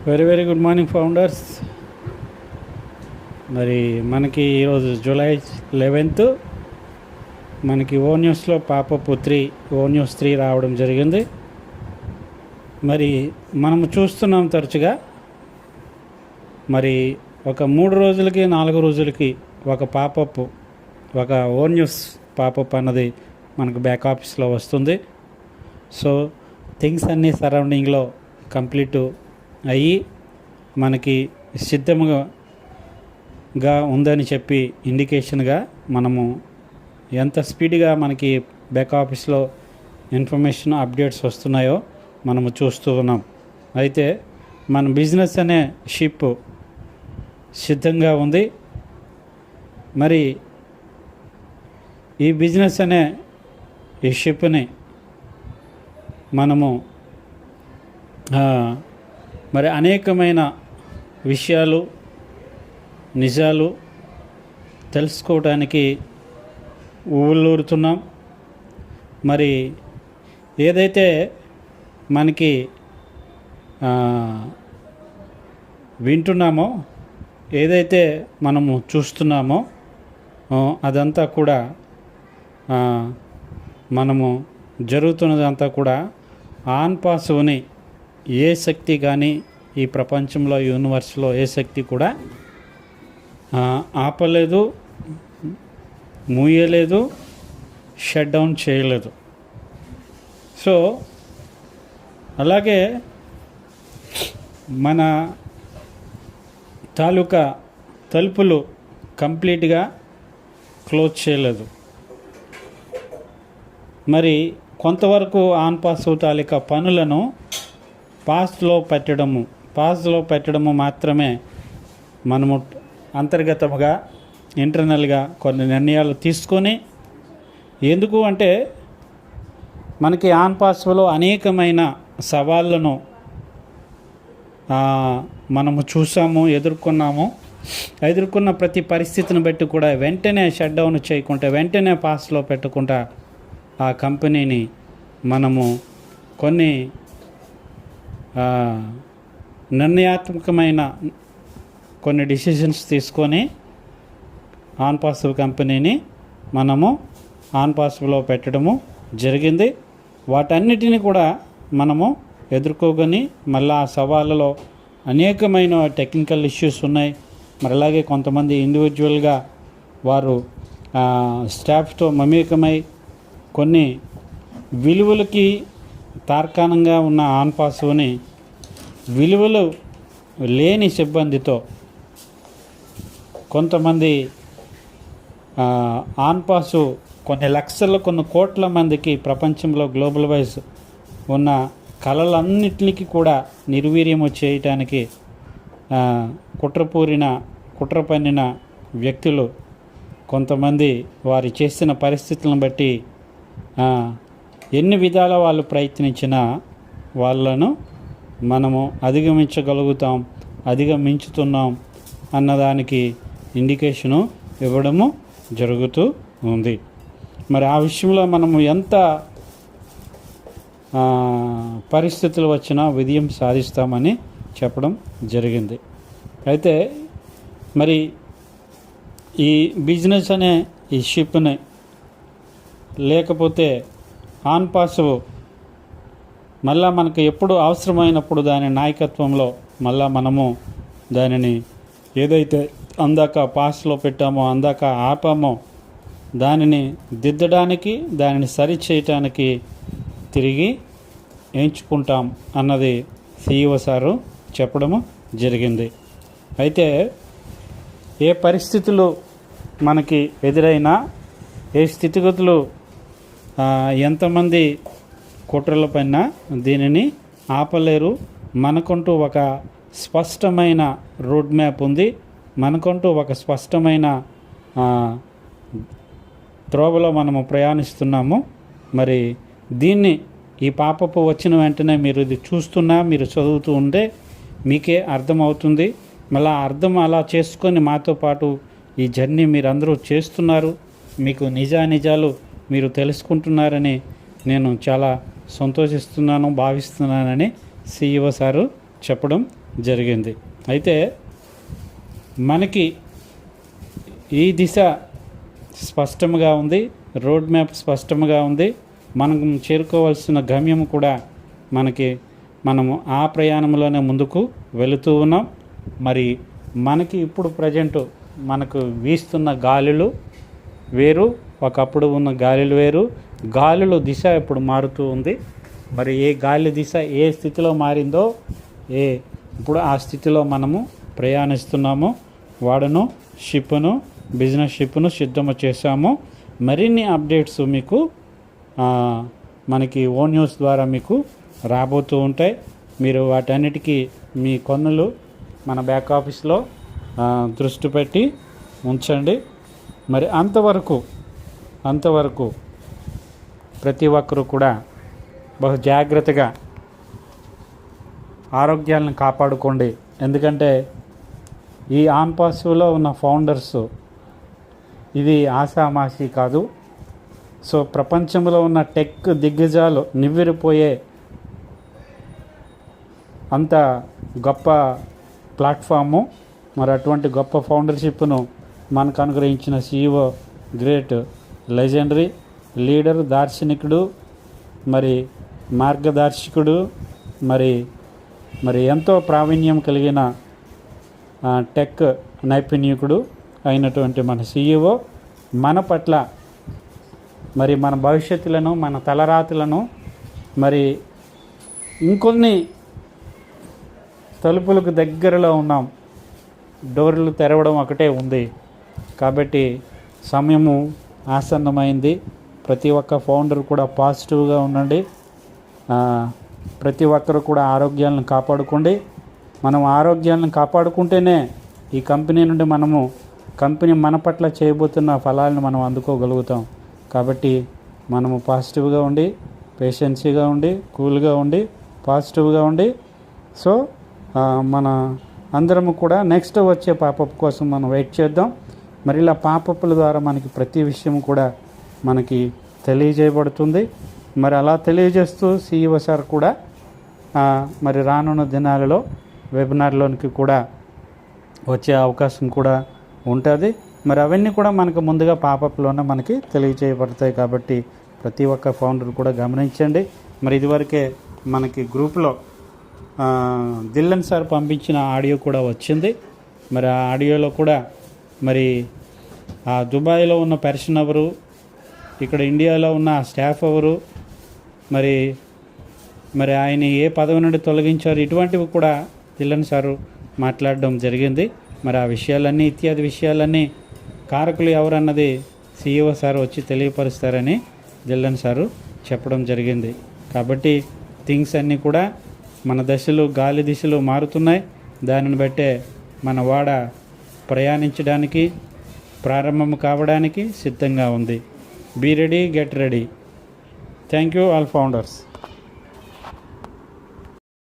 Very very good morning founders. మరి మనకి ఈరోజు జూలై 11th మనకి ఓ న్యూస్లో పాపప్ 3 ఓ న్యూస్ 3 రావడం జరిగింది. మరి మనము చూస్తున్నాం తరచుగా మరి ఒక 3 రోజులకి 4 రోజులకి ఒక పాపప్, ఒక ఓ న్యూస్ పాపప్ అన్నది మనకు బ్యాక్ ఆఫీస్లో వస్తుంది. సో థింగ్స్ అన్నీ సరౌండింగ్లో కంప్లీట్ అయ్యి మనకి సిద్ధముగా ఉందని చెప్పి ఇండికేషన్గా మనము ఎంత స్పీడ్గా మనకి బ్యాక్ ఆఫీస్లో ఇన్ఫర్మేషన్ అప్డేట్స్ వస్తున్నాయో మనము చూస్తూ ఉన్నాం. అయితే మన బిజినెస్ అనే షిప్ సిద్ధంగా ఉంది. మరి ఈ బిజినెస్ అనే ఈ షిప్ని మనము మరి అనేకమైన విషయాలు నిజాలు తెలుసుకోవడానికి ఊళ్ళూరుతున్నాం. మరి ఏదైతే మనకి వింటున్నామో, ఏదైతే మనము చూస్తున్నామో అదంతా కూడా మనము జరుగుతున్నదంతా కూడా ఆన్ పాసుని ఏ శక్తి కానీ ఈ ప్రపంచంలో యూనివర్స్లో ఏ శక్తి కూడా ఆపలేదు, మూయలేదు, షట్ డౌన్ చేయలేదు. సో అలాగే మన తాలూకా తలుపులు కంప్లీట్గా క్లోజ్ చేయలేదు. మరి కొంతవరకు ఆన్ పాస్ తాలూకా పనులను పాస్లో పెట్టడము మాత్రమే మనము అంతర్గతముగా ఇంటర్నల్గా కొన్ని నిర్ణయాలు తీసుకొని, ఎందుకు అంటే మనకి ఆన్ పాస్లో అనేకమైన సవాళ్ళను మనము చూసాము, ఎదుర్కొన్న ప్రతి పరిస్థితిని బట్టి కూడా వెంటనే షట్ డౌన్ చేయకుండా, వెంటనే పాస్లో పెట్టకుండా ఆ కంపెనీని మనము కొన్ని నిర్ణయాత్మకమైన కొన్ని డిసిషన్స్ తీసుకొని ఆన్ పాసివ్ కంపెనీని మనము ఆన్ పాసివ్లో పెట్టడము జరిగింది. వాటన్నిటిని కూడా మనము ఎదుర్కోగని మళ్ళీ ఆ సవాళ్ళలో అనేకమైన టెక్నికల్ ఇష్యూస్ ఉన్నాయి. మరి అలాగే కొంతమంది ఇండివిజువల్గా వారు స్టాఫ్తో మమేకమై కొన్ని విలువలకి తార్కాణంగా ఉన్న ఆన్ పాసుని విలువలు లేని సిబ్బందితో కొంతమంది ఆన్ పాసు కొన్ని లక్షల కొన్ని కోట్ల మందికి ప్రపంచంలో గ్లోబల్ వైజ్ ఉన్న కళలన్నిటికీ కూడా నిర్వీర్యము చేయటానికి కుట్ర పన్నిన వ్యక్తులు కొంతమంది వారు చేసిన పరిస్థితులను బట్టి ఎన్ని విధాల వాళ్ళు ప్రయత్నించినా వాళ్ళను మనము అధిగమించుతున్నాం అన్నదానికి ఇండికేషను ఇవ్వడము జరుగుతూ ఉంది. మరి ఆ విషయంలో మనము ఎంత పరిస్థితులు వచ్చినా విజయం సాధిస్తామని చెప్పడం జరిగింది. అయితే మరి ఈ బిజినెస్ అనే ఈ షిప్ని లేకపోతే ఆన్ పాసు మళ్ళా మనకు ఎప్పుడు అవసరమైనప్పుడు దాని నాయకత్వంలో మళ్ళా మనము దానిని ఏదైతే అందాక పాస్లో పెట్టామో, అందాక ఆపామో దానిని దిద్దడానికి, దానిని సరి చేయటానికి తిరిగి ఎంచుకుంటాం అన్నది CEO సారు చెప్పడము జరిగింది. అయితే ఏ పరిస్థితులు మనకి ఎదురైనా, ఏ స్థితిగతులు ఎంతమంది కుట్రల పైన దీనిని ఆపలేరు. మనకంటూ ఒక స్పష్టమైన రోడ్ మ్యాప్ ఉంది, మనకంటూ ఒక స్పష్టమైన త్రోవలో మనము ప్రయాణిస్తున్నాము. మరి దీన్ని ఈ పాపపు వచ్చిన వెంటనే మీరు ఇది చూస్తున్నా, మీరు చదువుతూ ఉంటే మీకే అర్థమవుతుంది. మళ్ళీ అర్థం అలా చేసుకొని మాతో పాటు ఈ జర్నీ మీరందరూ చేస్తున్నారు, మీకు నిజాలు మీరు తెలుసుకుంటున్నారని నేను చాలా సంతోషిస్తున్నాను, భావిస్తున్నానని CEO సారు చెప్పడం జరిగింది. అయితే మనకి ఈ దిశ స్పష్టంగా ఉంది, రోడ్ మ్యాప్ స్పష్టంగా ఉంది. మనం చేరుకోవాల్సిన గమ్యం కూడా మనము ఆ ప్రయాణంలోనే ముందుకు వెళుతూ ఉన్నాం. మరి మనకి ఇప్పుడు ప్రజెంటు మనకు వీస్తున్న గాలులు వేరు, ఒకప్పుడు ఉన్న గాలులు వేరు. గాలుల దిశ ఇప్పుడు మారుతూ ఉంది. మరి ఏ గాలి దిశ ఏ స్థితిలో మారిందో ఇప్పుడు ఆ స్థితిలో మనము ప్రయాణిస్తున్నాము. వాడను షిప్ను, బిజినెస్ షిప్ను సిద్ధము చేశాము. మరిన్ని అప్డేట్స్ మీకు మనకి ఓ న్యూస్ ద్వారా మీకు రాబోతూ ఉంటాయి. మీరు వాటన్నిటికీ మీ కొన్నులు మన బ్యాక్ ఆఫీస్లో దృష్టి పెట్టి ఉంచండి. మరి అంతవరకు ప్రతి ఒక్కరూ కూడా బహు జాగ్రత్తగా ఆరోగ్యాలను కాపాడుకోండి. ఎందుకంటే ఈ ఆన్పాస్లో ఉన్న ఫౌండర్స్ ఇది ఆషామాషి కాదు. సో ప్రపంచంలో ఉన్న టెక్ దిగ్గజాలు నివ్వెరపోయే అంత గొప్ప ప్లాట్ఫాము. మరి అటువంటి గొప్ప ఫౌండర్షిప్ను మనకు అనుగ్రహించిన CEO గ్రేట్ లెజెండరీ లీడర్, దార్శనికుడు, మరి మార్గదర్శకుడు, మరి ఎంతో ప్రావీణ్యం కలిగిన టెక్ నైపుణ్యకుడు అయినటువంటి మన CEO మన పట్ల మరి మన భవిష్యత్తులను, మన తలరాతులను, మరి ఇంకొన్ని తలుపులకు దగ్గరలో ఉన్నాం. డోర్లు తెరవడం ఒకటే ఉంది. కాబట్టి సమయము ఆసన్నమైంది. ప్రతి ఒక్క ఫౌండర్ కూడా పాజిటివ్గా ఉండండి. ప్రతి ఒక్కరు కూడా ఆరోగ్యాలను కాపాడుకోండి. మనం ఆరోగ్యాలను కాపాడుకుంటేనే ఈ కంపెనీ నుండి కంపెనీ మన పట్ల చేయబోతున్న ఫలాలను మనం అందుకోగలుగుతాం. కాబట్టి మనము పాజిటివ్గా ఉండి, పేషెన్సీగా ఉండి, కూల్గా ఉండి, పాజిటివ్గా ఉండి, సో మన అందరము కూడా నెక్స్ట్ వచ్చే పాపప్ కోసం మనం వెయిట్ చేద్దాం. మరి ఇలా పాపప్ల ద్వారా మనకి ప్రతి విషయం కూడా మనకి తెలియజేయబడుతుంది. మరి అలా తెలియజేస్తూ CEO సార్ కూడా మరి రానున్న దినాలలో వెబినార్లోనికి కూడా వచ్చే అవకాశం కూడా ఉంటుంది. మరి అవన్నీ కూడా మనకు ముందుగా పాపప్లోనే మనకి తెలియజేయబడతాయి. కాబట్టి ప్రతి ఒక్క ఫౌండర్ కూడా గమనించండి. మరి ఇదివరకే మనకి గ్రూప్లో దిల్లన్ సార్ పంపించిన ఆడియో కూడా వచ్చింది. మరి ఆ ఆడియోలో కూడా మరి ఆ దుబాయ్లో ఉన్న పర్సన్ ఎవరు, ఇక్కడ ఇండియాలో ఉన్న స్టాఫ్ ఎవరు, మరి ఆయన ఏ పదవి నుండి తొలగించారు, ఇటువంటివి కూడా దిల్లన్ సారు మాట్లాడడం జరిగింది. మరి ఆ విషయాలన్నీ ఇత్యాది విషయాలన్నీ కారకులు ఎవరన్నది CEO సార్ వచ్చి తెలియపరుస్తారని దిల్లన్ సారు చెప్పడం జరిగింది. కాబట్టి థింగ్స్ అన్నీ కూడా మన గాలి దిశలు మారుతున్నాయి. దానిని బట్టే మన వాడ ప్రయాణించడానికి, ప్రారంభం కావడానికి సిద్ధంగా ఉంది. Be ready, get ready. Thank you all founders.